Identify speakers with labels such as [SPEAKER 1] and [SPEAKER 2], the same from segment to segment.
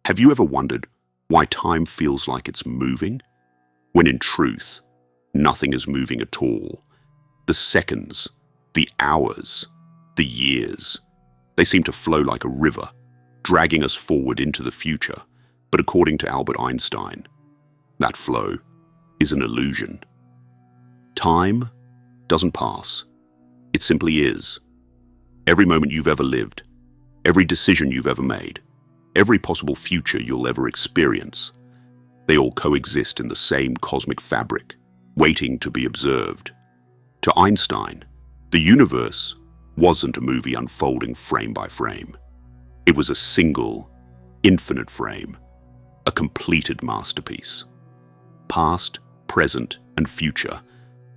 [SPEAKER 1] Have you ever wondered why time feels like it's moving, when in truth, nothing is moving at all? The seconds, the hours, the years, they seem to flow like a river, dragging us forward into the future. But according to Albert Einstein, that flow is an illusion. Time doesn't pass. It simply is. Every moment you've ever lived, every decision you've ever made, every possible future you'll ever experience, they all coexist in the same cosmic fabric, waiting to be observed. To Einstein, the universe wasn't a movie unfolding frame by frame. It was a single, infinite frame, a completed masterpiece. Past, present, and future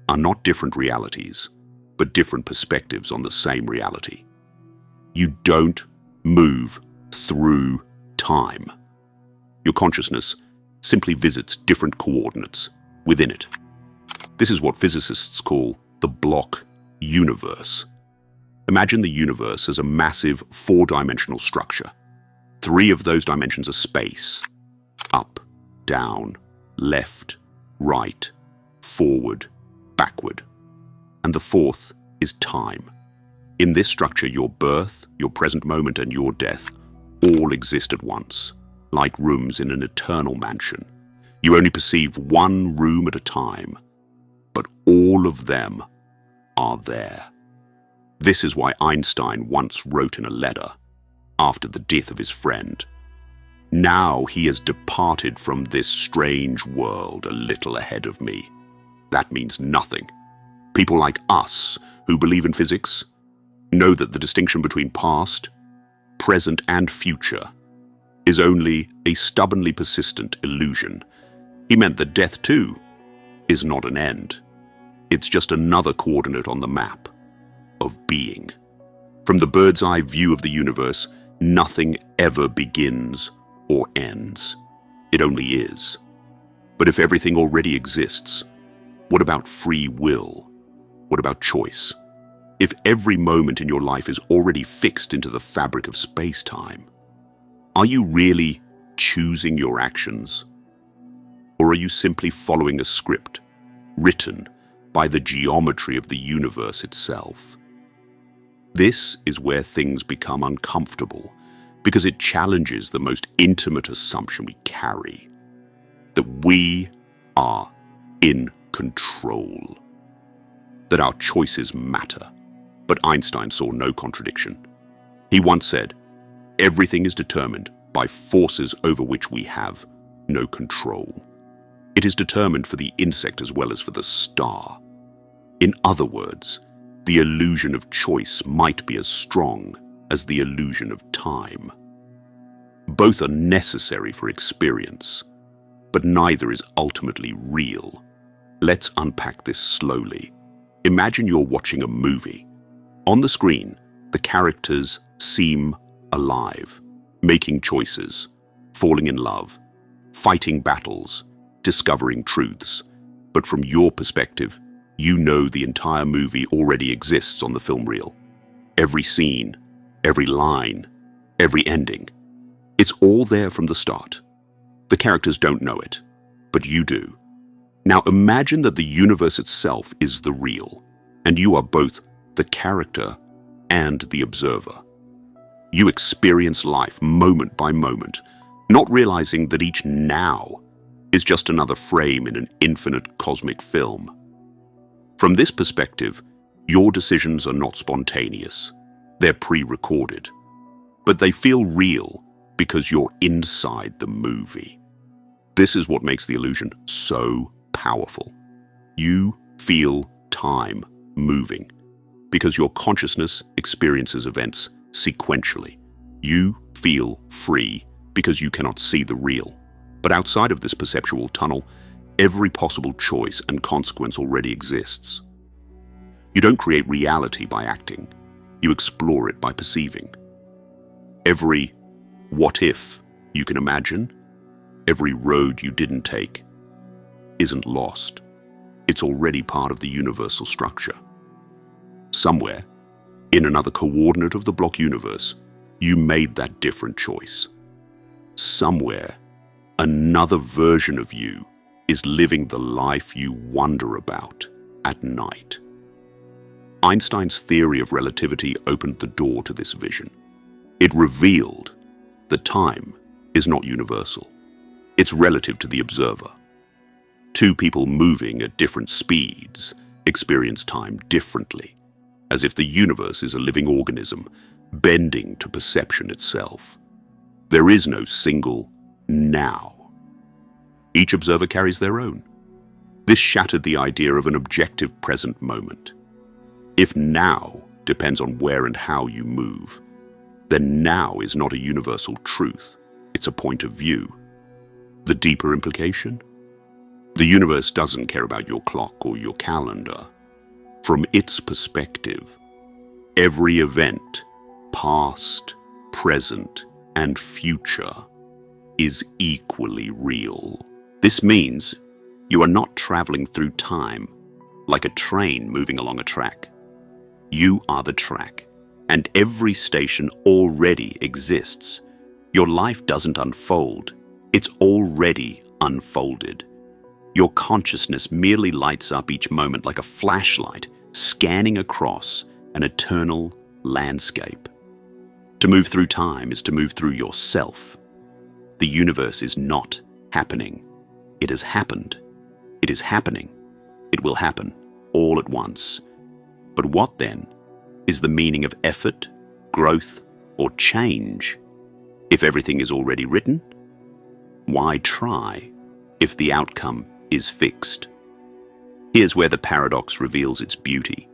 [SPEAKER 1] are not different realities, but different perspectives on the same reality. You don't move through time. Your consciousness simply visits different coordinates within it. This is what physicists call the block universe. Imagine the universe as a massive four-dimensional structure. 3 of those dimensions are space: up, down, left, right, forward, backward. And the 4th is time. In this structure, your birth, your present moment, and your death all exist at once, like rooms in an eternal mansion. You only perceive one room at a time, but all of them are there. This is why Einstein once wrote in a letter, after the death of his friend, "Now he has departed from this strange world a little ahead of me." That means nothing. People like us, who believe in physics, know that the distinction between past, present, and future is only a stubbornly persistent illusion. He meant that death, too, is not an end. It's just another coordinate on the map of being. From the bird's-eye view of the universe, nothing ever begins or ends. It only is. But if everything already exists, what about free will? What about choice? If every moment in your life is already fixed into the fabric of space-time, are you really choosing your actions? Or are you simply following a script written by the geometry of the universe itself? This is where things become uncomfortable, because it challenges the most intimate assumption we carry, that we are in control, that our choices matter. But Einstein saw no contradiction. He once said, "Everything is determined by forces over which we have no control. It is determined for the insect as well as for the star." In other words, the illusion of choice might be as strong as the illusion of time. Both are necessary for experience, but neither is ultimately real. Let's unpack this slowly. Imagine you're watching a movie. On the screen, the characters seem alive, making choices, falling in love, fighting battles, discovering truths. But from your perspective, you know the entire movie already exists on the film reel. Every scene, every line, every ending. It's all there from the start. The characters don't know it, but you do. Now imagine that the universe itself is the real, and you are both the character and the observer. You experience life moment by moment, not realizing that each now is just another frame in an infinite cosmic film. From this perspective, your decisions are not spontaneous. They're pre-recorded. But they feel real because you're inside the movie. This is what makes the illusion so powerful. You feel time moving because your consciousness experiences events sequentially. You feel free because you cannot see the real. But outside of this perceptual tunnel, every possible choice and consequence already exists. You don't create reality by acting. You explore it by perceiving. Every what if you can imagine, every road you didn't take, isn't lost. It's already part of the universal structure. Somewhere, in another coordinate of the block universe, you made that different choice. somewhere, another version of you is living the life you wonder about at night. Einstein's theory of relativity opened the door to this vision. It revealed that time is not universal. It's relative to the observer. Two people moving at different speeds experience time differently, as if the universe is a living organism bending to perception itself. There is no single now. Each observer carries their own. This shattered the idea of an objective present moment. If now depends on where and how you move, then now is not a universal truth. It's a point of view. The deeper implication? The universe doesn't care about your clock or your calendar. From its perspective, every event, past, present, and future, is equally real. This means you are not traveling through time like a train moving along a track. You are the track, and every station already exists. Your life doesn't unfold. It's already unfolded. Your consciousness merely lights up each moment like a flashlight, scanning across an eternal landscape. To move through time is to move through yourself. The universe is not happening. It has happened. It is happening. It will happen all at once. But what then is the meaning of effort, growth, or change if everything is already written? Why try if the outcome is fixed? Here's where the paradox reveals its beauty.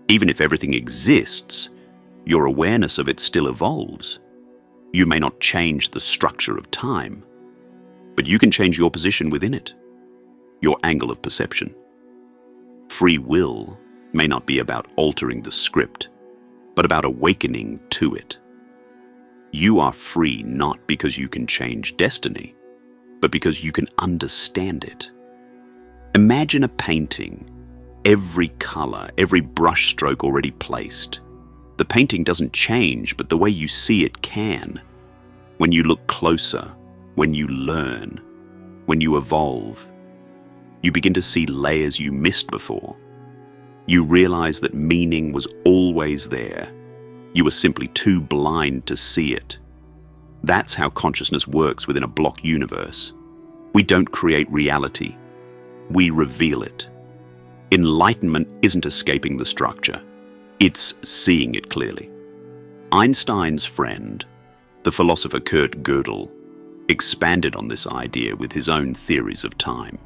[SPEAKER 1] Even if everything exists, your awareness of it still evolves. You may not change the structure of time, but you can change your position within it, your angle of perception. Free will may not be about altering the script, but about awakening to it. You are free not because you can change destiny, but because you can understand it. Imagine a painting, every color, every brushstroke already placed. The painting doesn't change, but the way you see it can. When you look closer, when you learn, when you evolve, you begin to see layers you missed before. You realize that meaning was always there. You were simply too blind to see it. That's how consciousness works within a block universe. We don't create reality. We reveal it. Enlightenment isn't escaping the structure. It's seeing it clearly. Einstein's friend, the philosopher Gödel, expanded on this idea with his own theories of time.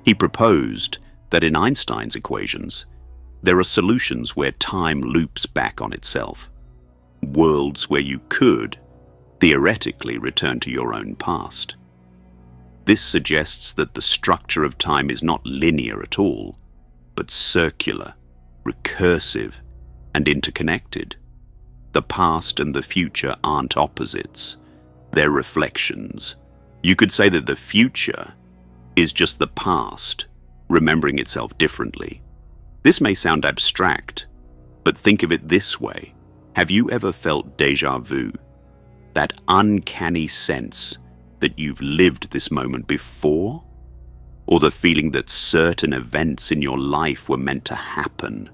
[SPEAKER 1] He proposed that in Einstein's equations, there are solutions where time loops back on itself, worlds where you could, theoretically, return to your own past. This suggests that the structure of time is not linear at all, but circular, recursive, and interconnected. The past and the future aren't opposites. They're reflections. You could say that the future is just the past, remembering itself differently. This may sound abstract, but think of it this way. Have you ever felt déjà vu? That uncanny sense that you've lived this moment before? Or the feeling that certain events in your life were meant to happen?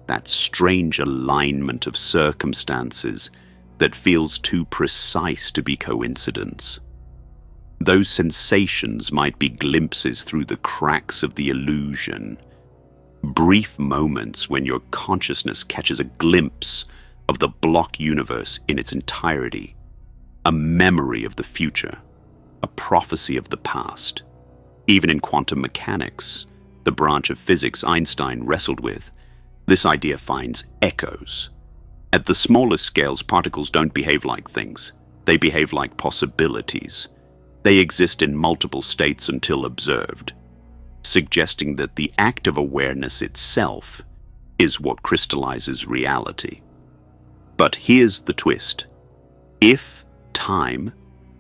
[SPEAKER 1] That strange alignment of circumstances that feels too precise to be coincidence. Those sensations might be glimpses through the cracks of the illusion, brief moments when your consciousness catches a glimpse of the block universe in its entirety, a memory of the future, a prophecy of the past. Even in quantum mechanics, the branch of physics Einstein wrestled with, this idea finds echoes. At the smallest scales, particles don't behave like things. They behave like possibilities. They exist in multiple states until observed, suggesting that the act of awareness itself is what crystallizes reality. But here's the twist. If time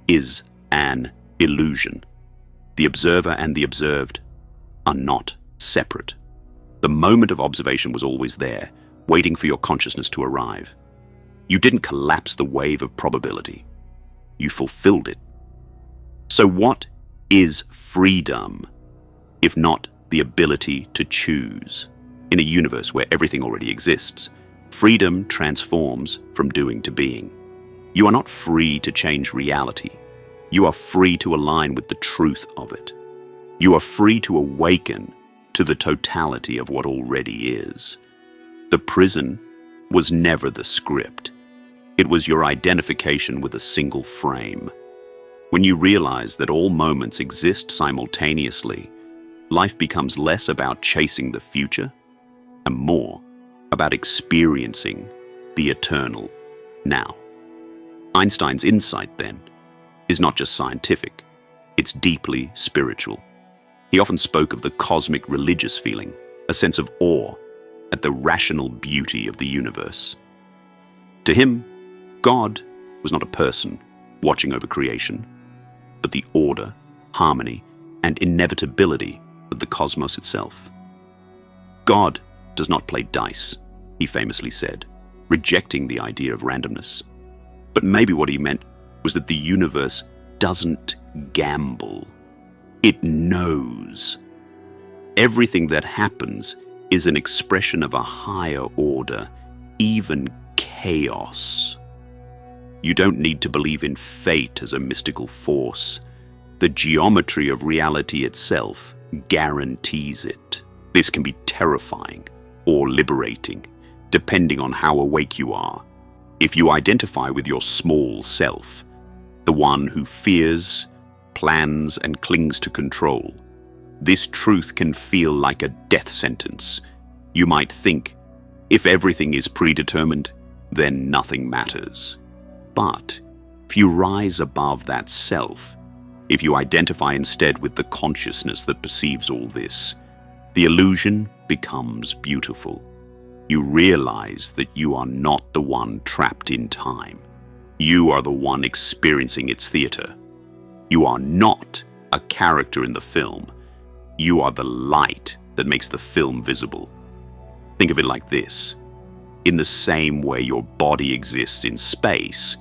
[SPEAKER 1] is an illusion, the observer and the observed are not separate. The moment of observation was always there, waiting for your consciousness to arrive. You didn't collapse the wave of probability. you fulfilled it. So what is freedom, if not the ability to choose? In a universe where everything already exists, freedom transforms from doing to being. You are not free to change reality. You are free to align with the truth of it. You are free to awaken to the totality of what already is. The prison was never the script. It was your identification with a single frame. When you realize that all moments exist simultaneously, life becomes less about chasing the future and more about experiencing the eternal now. Einstein's insight, then, is not just scientific, it's deeply spiritual. He often spoke of the cosmic religious feeling, a sense of awe at the rational beauty of the universe. To him, God was not a person watching over creation, but the order, harmony, and inevitability of the cosmos itself. God does not play dice, he famously said, rejecting the idea of randomness. But maybe what he meant was that the universe doesn't gamble. It knows. Everything that happens is an expression of a higher order, even chaos. You don't need to believe in fate as a mystical force. The geometry of reality itself guarantees it. This can be terrifying or liberating, depending on how awake you are. If you identify with your small self, the one who fears, plans, and clings to control, this truth can feel like a death sentence. You might think, if everything is predetermined, then nothing matters. But if you rise above that self, if you identify instead with the consciousness that perceives all this, the illusion becomes beautiful. You realize that you are not the one trapped in time. You are the one experiencing its theater. You are not a character in the film. You are the light that makes the film visible. Think of it like this. In the same way your body exists in space,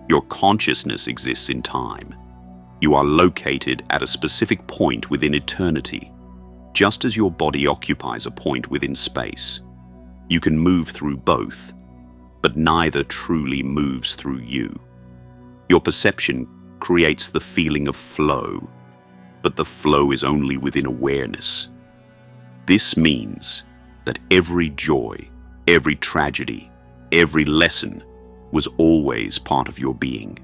[SPEAKER 1] your consciousness exists in time. You are located at a specific point within eternity, just as your body occupies a point within space. You can move through both, but neither truly moves through you. Your perception creates the feeling of flow, but the flow is only within awareness. This means that every joy, every tragedy, every lesson was always part of your being.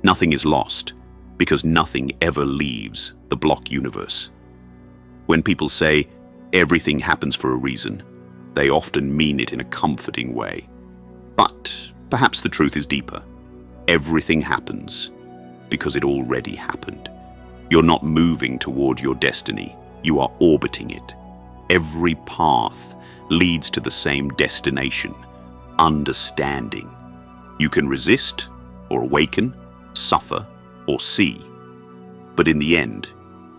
[SPEAKER 1] Nothing is lost because nothing ever leaves the block universe. When people say everything happens for a reason, they often mean it in a comforting way. But perhaps the truth is deeper. Everything happens because it already happened. You're not moving toward your destiny, you are orbiting it. Every path leads to the same destination, understanding. You can resist or awaken, suffer or see. But in the end,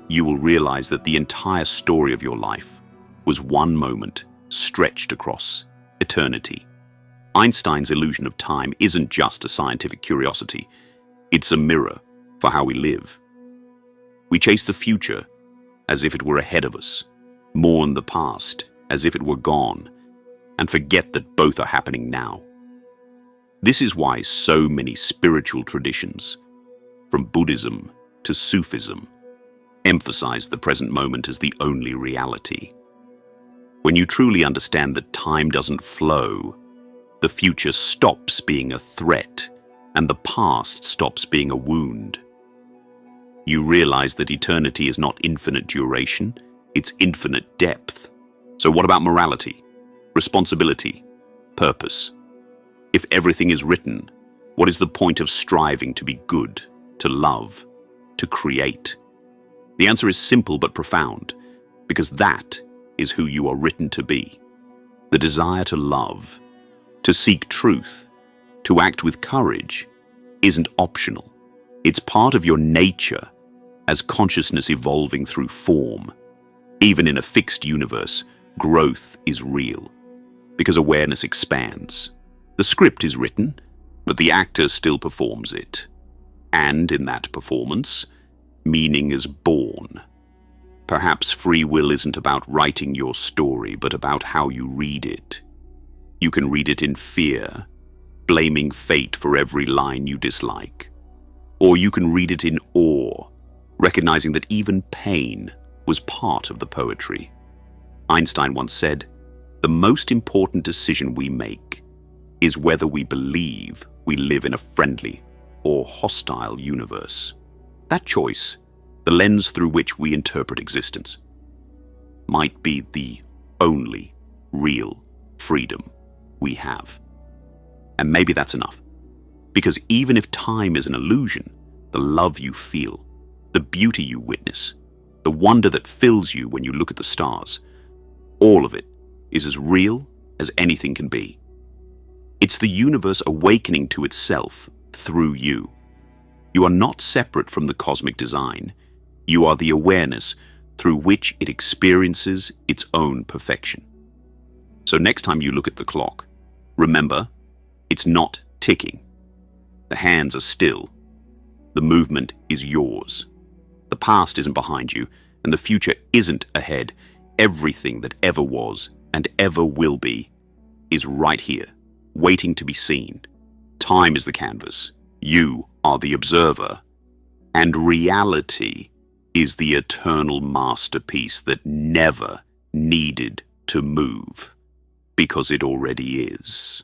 [SPEAKER 1] you will realize that the entire story of your life was one moment stretched across eternity. Einstein's illusion of time isn't just a scientific curiosity. It's a mirror for how we live. We chase the future as if it were ahead of us, mourn the past as if it were gone, and forget that both are happening now. This is why so many spiritual traditions, from Buddhism to Sufism, emphasize the present moment as the only reality. When you truly understand that time doesn't flow, the future stops being a threat and the past stops being a wound. You realize that eternity is not infinite duration, it's infinite depth. So what about morality, responsibility, purpose? If everything is written, what is the point of striving to be good, to love, to create? The answer is simple but profound, because that is who you are written to be. The desire to love, to seek truth, to act with courage, isn't optional. It's part of your nature as consciousness evolving through form. Even in a fixed universe, growth is real, because awareness expands. The script is written, but the actor still performs it. And in that performance, meaning is born. Perhaps free will isn't about writing your story, but about how you read it. You can read it in fear, blaming fate for every line you dislike. Or you can read it in awe, recognizing that even pain was part of the poetry. Einstein once said, "The most important decision we make is whether we believe we live in a friendly or hostile universe." That choice, the lens through which we interpret existence, might be the only real freedom we have. And maybe that's enough. Because even if time is an illusion, the love you feel, the beauty you witness, the wonder that fills you when you look at the stars, all of it is as real as anything can be. It's the universe awakening to itself through you. You are not separate from the cosmic design. You are the awareness through which it experiences its own perfection. So next time you look at the clock, remember, it's not ticking. The hands are still. The movement is yours. The past isn't behind you, and the future isn't ahead. Everything that ever was and ever will be is right here, waiting to be seen. Time is the canvas. You are the observer. And reality is the eternal masterpiece that never needed to move, because it already is.